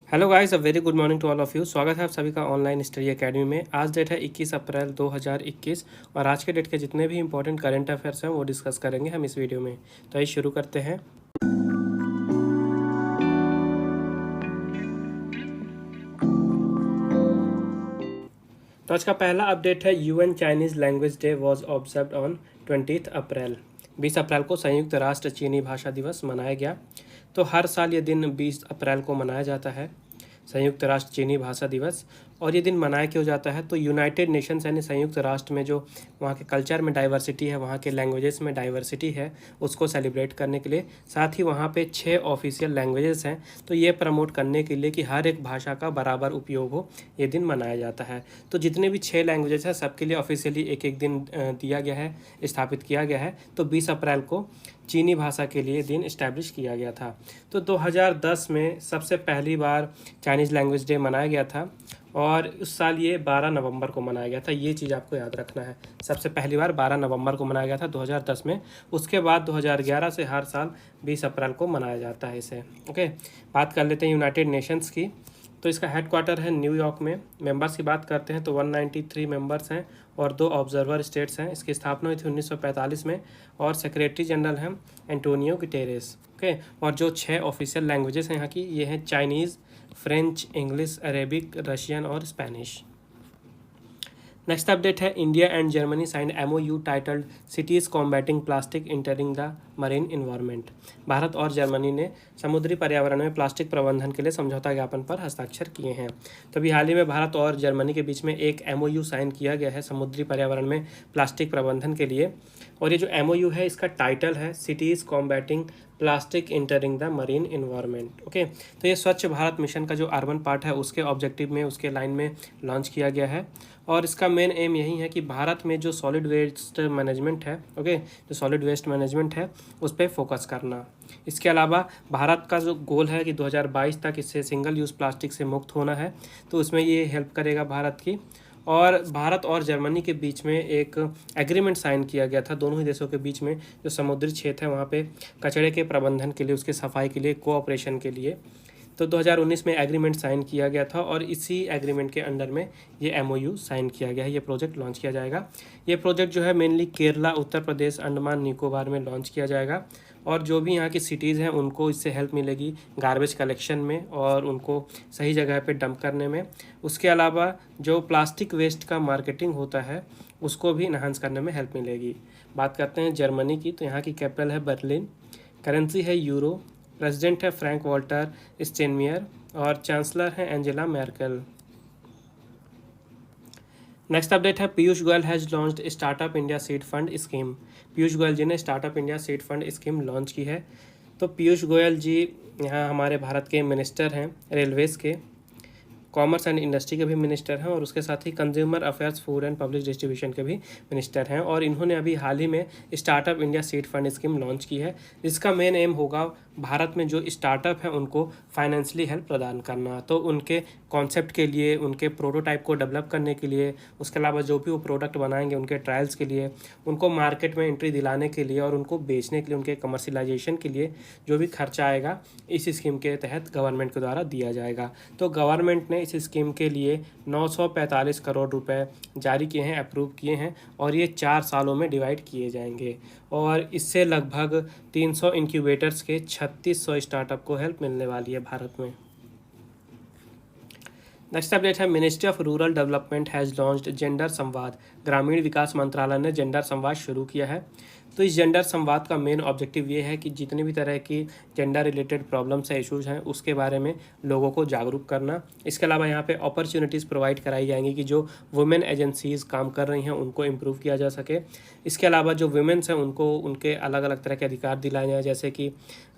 Hello guys, a very good morning to all of you. स्वागत है आप सभी का ऑनलाइन स्टडी एकेडमी में। आज डेट है 21 अप्रैल 2021 और आज के डेट के जितने भी इंपॉर्टेंट करंट अफेयर्स हैं वो डिस्कस करेंगे हम इस वीडियो में। तो आइए शुरू करते हैं। तो आज का पहला अपडेट है UN Chinese language day was observed on 20 अप्रैल। 20 अप्रैल को संयुक्त राष्ट्र चीनी भाषा दिवस मनाया गया। तो हर साल ये दिन 20 अप्रैल को मनाया जाता है, संयुक्त राष्ट्र चीनी भाषा दिवस। और ये दिन मनाया क्यों जाता है? तो यूनाइटेड नेशंस यानी संयुक्त राष्ट्र में जो वहाँ के कल्चर में डाइवर्सिटी है, वहाँ के लैंग्वेजेस में डाइवर्सिटी है, उसको सेलिब्रेट करने के लिए, साथ ही वहाँ पे 6 ऑफिशियल लैंग्वेजेस हैं, तो ये प्रमोट करने के लिए कि हर एक भाषा का बराबर उपयोग हो, ये दिन मनाया जाता है। तो जितने भी 6 लैंग्वेजेस हैं सबके लिए ऑफिशियली एक एक दिन दिया गया है, स्थापित किया गया है। तो 20 अप्रैल को चीनी भाषा के लिए दिन इस्टेब्लिश किया गया था। तो 2010 में सबसे पहली बार चाइनीज़ लैंग्वेज डे मनाया गया था और उस साल ये 12 नवंबर को मनाया गया था। ये चीज़ आपको याद रखना है, सबसे पहली बार 12 नवंबर को मनाया गया था 2010 में। उसके बाद 2011 से हर साल 20 अप्रैल को मनाया जाता है इसे। ओके, बात कर लेते हैं यूनाइटेड नेशंस की। तो इसका हेडक्वार्टर है न्यूयॉर्क में। मेंबर्स की बात करते हैं तो 193 मेंबर्स हैं और 2 ऑब्जर्वर स्टेट्स हैं। इसकी स्थापना हुई थी 1945 में और सेक्रेटरी जनरल हैं एंटोनियो गुटेरेस। ओके, और जो 6 ऑफिशियल लैंग्वेजेस हैं यहाँ की, ये हैं Chinese, French, English, Arabic, Russian और स्पेनिश। नेक्स्ट अपडेट है India and Germany signed MOU titled cities combating plastic entering the marine environment. Bharat और जर्मनी ने समुद्री पर्यावरण में प्लास्टिक प्रबंधन के लिए समझौता ज्ञापन पर हस्ताक्षर किए हैं। तो अभी हाल ही में भारत और जर्मनी के बीच में एक एमओयू साइन किया गया है समुद्री पर्यावरण में प्लास्टिक प्रबंधन के लिए। और ये जो एमओयू है इसका टाइटल है cities combating plastic entering the marine environment. Okay, तो ये स्वच्छ भारत मिशन का जो अर्बन पार्ट है उसके ऑब्जेक्टिव में, उसके लाइन में लॉन्च किया गया है। और इसका मेन एम यही है कि भारत में जो सॉलिड वेस्ट मैनेजमेंट है, ओके, जो सॉलिड वेस्ट मैनेजमेंट है उस पर फोकस करना। इसके अलावा भारत का जो गोल है कि 2022 तक इससे सिंगल यूज़ प्लास्टिक से मुक्त होना है, तो उसमें ये हेल्प करेगा भारत की। और भारत और जर्मनी के बीच में एक एग्रीमेंट साइन किया गया था दोनों ही देशों के बीच में, जो समुद्री क्षेत्र है वहाँ पे कचरे के प्रबंधन के लिए, उसके सफाई के लिए, कोऑपरेशन के लिए। तो 2019 में एग्रीमेंट साइन किया गया था और इसी एग्रीमेंट के अंडर में ये एमओयू साइन किया गया है। ये प्रोजेक्ट लॉन्च किया जाएगा। ये प्रोजेक्ट जो है मेनली केरला, उत्तर प्रदेश, अंडमान निकोबार में लॉन्च किया जाएगा। और जो भी यहाँ की सिटीज़ हैं उनको इससे हेल्प मिलेगी गार्बेज कलेक्शन में और उनको सही जगह पे डंप करने में। उसके अलावा जो प्लास्टिक वेस्ट का मार्केटिंग होता है उसको भी इन्हांस करने में हेल्प मिलेगी। बात करते हैं जर्मनी की, तो यहाँ की कैपिटल है बर्लिन, करेंसी है यूरो, प्रेसिडेंट है फ्रैंक वॉल्टर स्टेनमियर और चांसलर है एंजेला मेर्केल। नेक्स्ट अपडेट है Piyush Goyal has launched startup India seed fund scheme. Piyush Goyal ji ने startup India seed fund scheme launch की है। तो पीयूष गोयल जी यहाँ हमारे भारत के मिनिस्टर हैं रेलवेज़ के, कॉमर्स एंड इंडस्ट्री के भी मिनिस्टर हैं और उसके साथ ही consumer affairs, food and public distribution के भी मिनिस्टर हैं। और इन्होंने अभी हाल ही में startup India seed fund scheme launch की है, जिसका मेन एम होगा भारत में जो स्टार्टअप है उनको फाइनेंशियली हेल्प प्रदान करना। तो उनके कॉन्सेप्ट के लिए, उनके प्रोटोटाइप को डेवलप करने के लिए, उसके अलावा जो भी वो प्रोडक्ट बनाएंगे उनके ट्रायल्स के लिए, उनको मार्केट में एंट्री दिलाने के लिए और उनको बेचने के लिए, उनके कमर्शियलाइजेशन के लिए जो भी खर्चा आएगा इस स्कीम के तहत गवर्नमेंट के द्वारा दिया जाएगा। तो गवर्नमेंट ने इस स्कीम के लिए 945 करोड़ रुपए जारी किए हैं, अप्रूव किए हैं और ये 4 सालों में डिवाइड किए जाएंगे। और इससे लगभग 300 इंक्यूबेटर्स के 3600 स्टार्टअप को हेल्प मिलने वाली है भारत में। नेक्स्ट अपडेट है ministry of rural development has launched gender संवाद। ग्रामीण विकास मंत्रालय ने जेंडर संवाद शुरू किया है। तो इस जेंडर संवाद का मेन ऑब्जेक्टिव ये है कि जितने भी तरह की जेंडर रिलेटेड प्रॉब्लम्स है, इश्यूज़ हैं, उसके बारे में लोगों को जागरूक करना। इसके अलावा यहाँ पे अपॉर्चुनिटीज़ प्रोवाइड कराई जाएंगी कि जो वुमेन एजेंसीज़ काम कर रही हैं उनको इम्प्रूव किया जा सके। इसके अलावा जो वुमेन्स हैं उनको उनके अलग अलग तरह के अधिकार दिलाए जाए, जैसे कि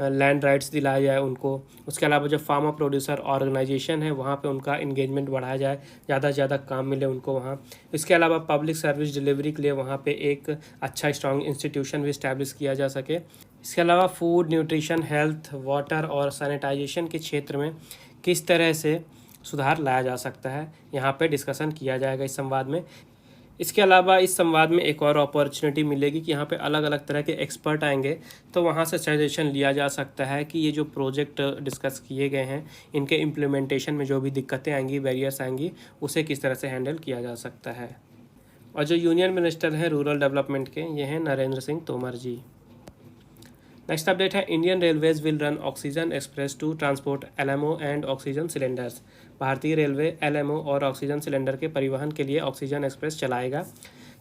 लैंड राइट्स दिलाया जाए उनको। उसके अलावा जो फार्मर प्रोड्यूसर ऑर्गेनाइजेशन है वहाँ पे उनका इंगेजमेंट बढ़ाया जाए, ज़्यादा से ज़्यादा काम मिले उनको वहाँ। इसके अलावा पब्लिक सर्विस डिलीवरी के लिए वहाँ पे एक अच्छा स्ट्रॉन्ग इंस्टीट्यूशन भी इस्टेब्लिश किया जा सके। इसके अलावा फूड, न्यूट्रिशन, हेल्थ, वाटर और सैनिटाइजेशन के क्षेत्र में किस तरह से सुधार लाया जा सकता है, यहाँ पे डिस्कशन किया जाएगा इस संवाद में। इसके अलावा इस संवाद में एक और अपॉर्चुनिटी मिलेगी कि यहाँ पे अलग अलग तरह के एक्सपर्ट आएंगे, तो वहाँ से सजेशन लिया जा सकता है कि ये जो प्रोजेक्ट डिस्कस किए गए हैं इनके इम्प्लीमेंटेशन में जो भी दिक्कतें आएंगी, बैरियर्स आएंगी, उसे किस तरह से हैंडल किया जा सकता है। और जो यूनियन मिनिस्टर हैं रूरल डेवलपमेंट के, ये हैं नरेंद्र सिंह तोमर जी। नेक्स्ट अपडेट है Indian railways will run oxygen express to transport LMO and oxygen cylinders. भारतीय रेलवे एलएमओ और ऑक्सीजन सिलेंडर के परिवहन के लिए ऑक्सीजन एक्सप्रेस चलाएगा।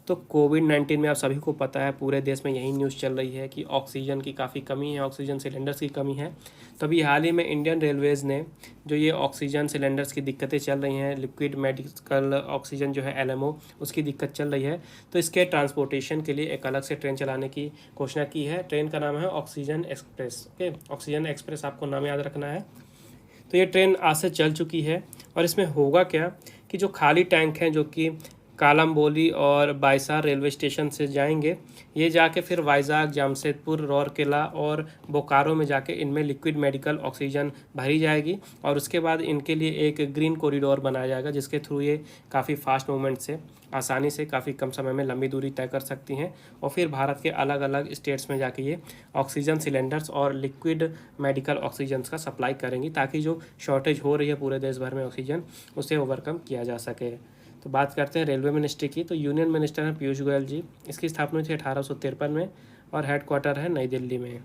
तो कोविड-19 में आप सभी को पता है पूरे देश में यही न्यूज़ चल रही है कि ऑक्सीजन की काफ़ी कमी है, ऑक्सीजन सिलेंडर्स की कमी है। तो अभी हाल ही में इंडियन रेलवेज़ ने जो ये ऑक्सीजन सिलेंडर्स की दिक्कतें चल रही हैं, लिक्विड मेडिकल ऑक्सीजन जो है एलएमओ, उसकी दिक्कत चल रही है, तो इसके ट्रांसपोर्टेशन के लिए एक अलग से ट्रेन चलाने की घोषणा की है। ट्रेन का नाम है oxygen express. Okay, oxygen express आपको नाम याद रखना है। तो ये ट्रेन आज से चल चुकी है और इसमें होगा क्या कि जो खाली टैंक हैं जो कि कालमबोली और बाइसार रेलवे स्टेशन से जाएंगे, ये जाके फिर वाइजाग, जामशेदपुर, राउरकेला और बोकारो में जाके इनमें लिक्विड मेडिकल ऑक्सीजन भरी जाएगी और उसके बाद इनके लिए एक ग्रीन कॉरिडोर बनाया जाएगा जिसके थ्रू ये काफ़ी फास्ट मूवमेंट से आसानी से काफ़ी कम समय में लंबी दूरी तय कर सकती हैं और फिर भारत के अलग अलग स्टेट्स में जाके ये ऑक्सीजन सिलेंडर्स और लिक्विड मेडिकल ऑक्सीजन का सप्लाई करेंगी ताकि जो शॉर्टेज हो रही है पूरे देश भर में ऑक्सीजन, उसे ओवरकम किया जा सके। तो बात करते हैं रेलवे मिनिस्ट्री की। तो यूनियन मिनिस्टर हैं पीयूष गोयल जी। इसकी स्थापना हुई थी 1853 में और हेडक्वार्टर है नई दिल्ली में।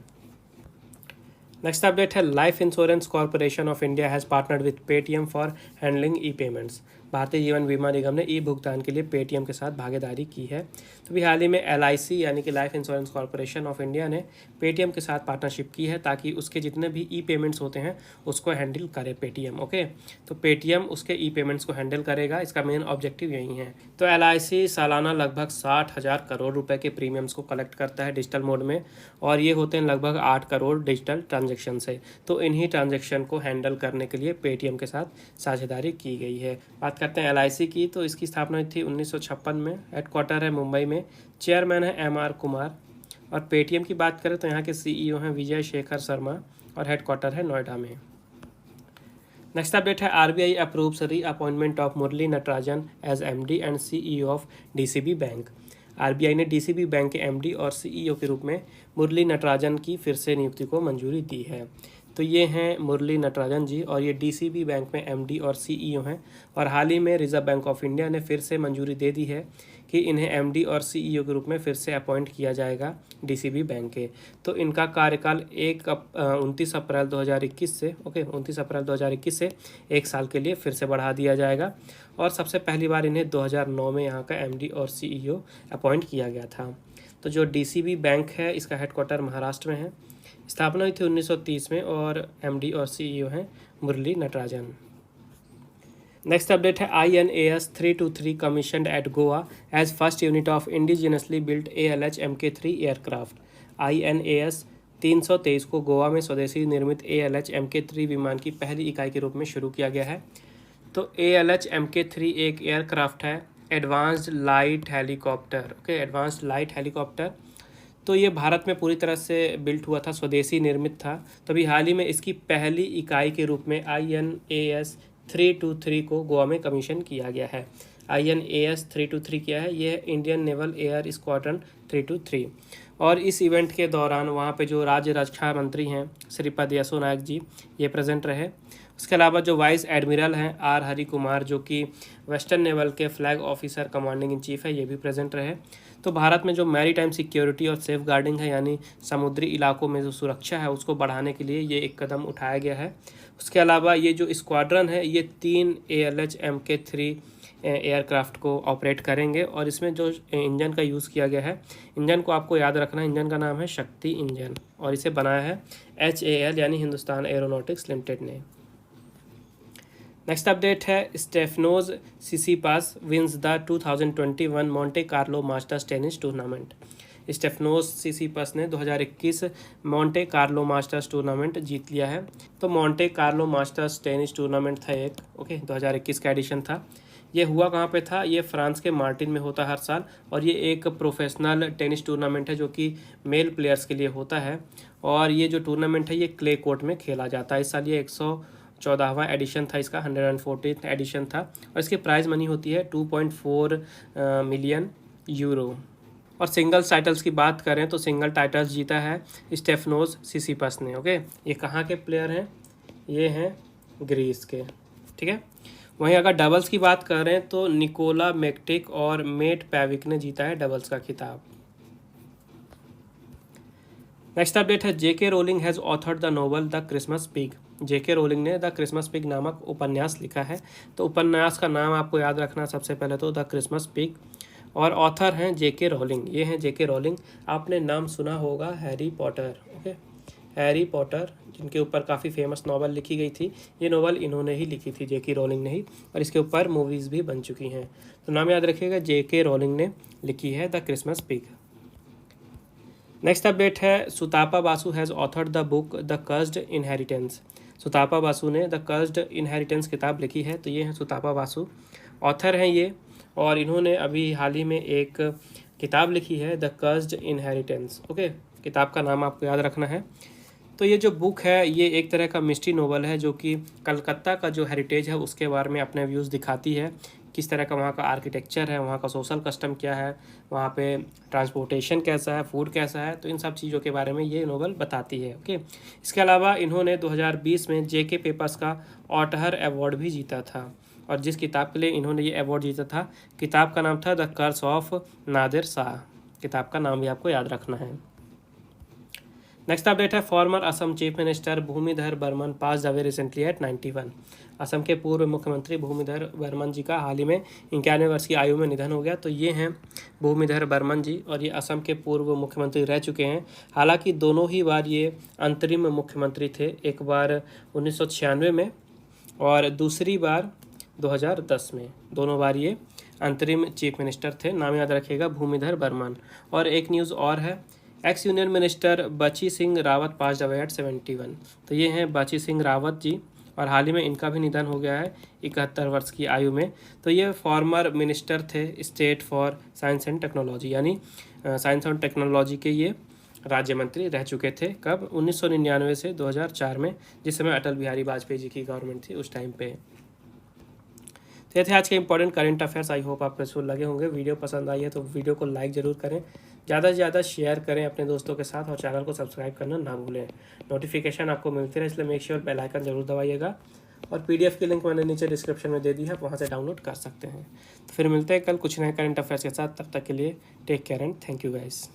नेक्स्ट अपडेट है life insurance corporation of India has partnered with Paytm for handling E payments. Bharatiya Jeevan बीमा निगम ने ई भुगतान के लिए पेटीएम के साथ भागीदारी की है। तो भी हाल ही में एलआईसी यानी कि life insurance corporation of India ने पेटीएम के साथ पार्टनरशिप की है ताकि उसके जितने भी ई पेमेंट्स होते हैं उसको हैंडल करे पेटीएम। ओके, तो पेटीएम उसके ई पेमेंट्स को हैंडल करेगा, इसका मेन ऑब्जेक्टिव यही है। तो एलआईसी सालाना लगभग 60,000 करोड़ रुपए के प्रीमियम्स को कलेक्ट करता है डिजिटल मोड में और ये होते हैं लगभग 8 करोड़ डिजिटल ट्रांजेक्शन से। तो इन्हीं ट्रांजेक्शन को हैंडल करने के लिए पेटीएम के साथ साझेदारी की गई है। बात करते हैं एलआईसी की। तो इसकी स्थापना हुई थी 1956 में। हेडक्वार्टर है मुंबई में। चेयरमैन है एमआर कुमार। और पेटीएम की बात करें तो यहाँ के सीईओ हैं विजय शेखर शर्मा और हेडक्वार्टर है नोएडा में। नेक्स्ट अपडेट है RBI approves reappointment of Murali Natarajan as MD and CEO of DCB bank. RBI ने डीसीबी बैंक के एमडी और सीईओ के रूप में मुरली नटराजन की फिर से नियुक्ति को मंजूरी दी है। तो ये हैं मुरली नटराजन जी और ये डीसीबी बैंक में एमडी और सीईओ हैं और हाल ही में रिजर्व बैंक ऑफ इंडिया ने फिर से मंजूरी दे दी है कि इन्हें एमडी और सीईओ के रूप में फिर से अपॉइंट किया जाएगा डीसीबी बैंक के। तो इनका कार्यकाल 29 अप्रैल 2021 से 29 अप्रैल 2021 से 1 साल के लिए फिर से बढ़ा दिया जाएगा और सबसे पहली बार इन्हें 2009 में यहाँ का एमडी और सीईओ अपॉइंट किया गया था। तो जो डीसीबी बैंक है इसका हेडक्वार्टर महाराष्ट्र में है। स्थापना हुई थी 1930 में और एमडी और सीईओ हैं मुरली नटराजन। नेक्स्ट अपडेट है INAS 323 commissioned at Goa as first unit of indigenously built ALH Mk3 aircraft. INAS 323 को गोवा में स्वदेशी निर्मित ALH Mk3 विमान की पहली इकाई के रूप में शुरू किया गया है। तो ALH Mk3 एक एयरक्राफ्ट है, advanced light helicopter. Okay, advanced light helicopter. तो ये भारत में पूरी तरह से बिल्ट हुआ था, स्वदेशी निर्मित था। तो अभी हाल ही में इसकी पहली इकाई के रूप में INAS 323 को गोवा में कमीशन किया गया है। INAS 323 क्या है? ये है इंडियन नेवल एयर स्क्वाड्रन 323। और इस इवेंट के दौरान वहाँ पे जो राज्य रक्षा मंत्री हैं श्रीपद यसो नायक जी, ये प्रेजेंट रहे। उसके अलावा जो वाइस एडमिरल हैं R हरि कुमार, जो कि वेस्टर्न नेवल के flag officer commanding in chief है, ये भी प्रेजेंट रहे। तो भारत में जो मैरी टाइम सिक्योरिटी और सेफ गार्डिंग है, यानी समुद्री इलाकों में जो सुरक्षा है उसको बढ़ाने के लिए ये एक कदम उठाया गया है। उसके अलावा ये जो स्क्वाड्रन है ये 3 ALH Mk3 एयरक्राफ्ट को ऑपरेट करेंगे और इसमें जो इंजन का यूज़ किया गया है, इंजन को आपको याद रखना है, इंजन का नाम है शक्ति इंजन और इसे बनाया है HAL यानी हिंदुस्तान एरोनॉटिक्स लिमिटेड ने। नेक्स्ट अपडेट है Stefanos Tsitsipas wins the 2021 Monte Carlo Masters tennis tournament. Stefanos Tsitsipas ने 2021 मोंटे कार्लो मास्टर्स टूर्नामेंट जीत लिया है। तो Monte Carlo Masters tennis tournament था एक, 2021 का एडिशन था। ये हुआ कहाँ पे था? ये फ्रांस के मार्टिन में होता है हर साल और ये एक प्रोफेशनल टेनिस टूर्नामेंट है जो कि मेल प्लेयर्स के लिए होता है। और ये जो टूर्नामेंट है ये क्ले कोर्ट में खेला जाता है। इस साल ये 14वां एडिशन था इसका, 114th एडिशन था। और इसकी प्राइज़ मनी होती है 2.4 मिलियन यूरो। और सिंगल्स टाइटल्स की बात करें तो सिंगल टाइटल्स जीता है स्टेफनोस सिसिपस ने। ओके, ये कहाँ के प्लेयर हैं? ये हैं ग्रीस के, ठीक है। वहीं अगर डबल्स की बात करें तो निकोला मेक्टिक और मेट पैविक ने जीता है डबल्स का खिताब। नेक्स्ट अपडेट है J K Rowling has authored the novel the Christmas pig. J K Rowling ने द क्रिसमस पिग नामक उपन्यास लिखा है। तो उपन्यास का नाम आपको याद रखना सबसे पहले तो द क्रिसमस पिग, और ऑथर हैं जेके रोलिंग। ये हैं जेके रोलिंग। आपने नाम सुना होगा Harry Potter. Okay, Harry Potter जिनके ऊपर काफ़ी फेमस नावल लिखी गई थी, ये नावल इन्होंने ही लिखी थी, जेके रोलिंग ने ही, और इसके ऊपर मूवीज़ भी बन चुकी हैं। तो नाम याद रखिएगा, जेके रोलिंग ने लिखी है the Christmas pig. Next update है Sutapa Basu has authored the book the cursed inheritance. Sutapa Basu ने द कर्स्ड इनहेरिटेंस किताब लिखी है। तो ये हैं सुतापा बासु, ऑथर हैं ये, और इन्होंने अभी हाल ही में एक किताब लिखी है द कर्स्ड इनहेरिटेंस। ओके, किताब का नाम आपको याद रखना है। तो ये जो बुक है ये एक तरह का मिस्ट्री नोवेल है जो कि कलकत्ता का जो हेरिटेज है उसके बारे में अपने व्यूज़ दिखाती है, किस तरह का वहाँ का आर्किटेक्चर है, वहाँ का सोशल कस्टम क्या है, वहाँ पे ट्रांसपोर्टेशन कैसा है, फूड कैसा है, तो इन सब चीज़ों के बारे में ये नोवेल बताती है। ओके, इसके अलावा इन्होंने 2020 में जेके पेपर्स का ऑटहर अवार्ड भी जीता था, और जिस किताब के लिए इन्होंने ये अवार्ड जीता था, किताब का नाम था the curse of Nadir Shah. किताब का नाम भी आपको याद रखना है। नेक्स्ट अपडेट है former Assam chief minister Bhumidhar Barman pass away recently at 91। Assam के पूर्व मुख्यमंत्री भूमिधर बर्मन जी का हाल ही में 91 वर्ष की आयु में निधन हो गया। तो ये हैं भूमिधर बर्मन जी, और ये असम के पूर्व मुख्यमंत्री रह चुके हैं। हालांकि दोनों ही बार ये अंतरिम मुख्यमंत्री थे, एक बार 1996 में और दूसरी बार 2010 में। दोनों बार ये अंतरिम चीफ मिनिस्टर थे। नाम याद रखिएगा, भूमिधर बर्मन। और एक न्यूज़ और है, एक्स यूनियन मिनिस्टर बची Singh Rawat pass away at 71। तो ये हैं बची सिंह रावत जी, और हाल ही में इनका भी निधन हो गया है 71 वर्ष की आयु में। तो ये फॉर्मर मिनिस्टर थे state for science and technology, यानी साइंस और टेक्नोलॉजी के ये राज्य मंत्री रह चुके थे। कब? 1999 से 2004 में, जिस समय अटल बिहारी वाजपेयी जी की गवर्नमेंट थी उस टाइम पे। तो ये थे आज के important current affairs. I hope आपको यूजफुल लगे होंगे। वीडियो पसंद आई है तो वीडियो को लाइक ज़रूर करें, ज़्यादा से ज़्यादा शेयर करें अपने दोस्तों के साथ, और चैनल को सब्सक्राइब करना ना भूलें। नोटिफिकेशन आपको मिलती रहे, इसलिए मेक श्योर बेल आइकन जरूर दबाइएगा। और PDF की लिंक मैंने नीचे डिस्क्रिप्शन में दे दी है, वहाँ से डाउनलोड कर सकते हैं। तो फिर मिलते हैं कल कुछ नए करंट अफेयर्स के साथ। तब तक के लिए take care and thank you guys.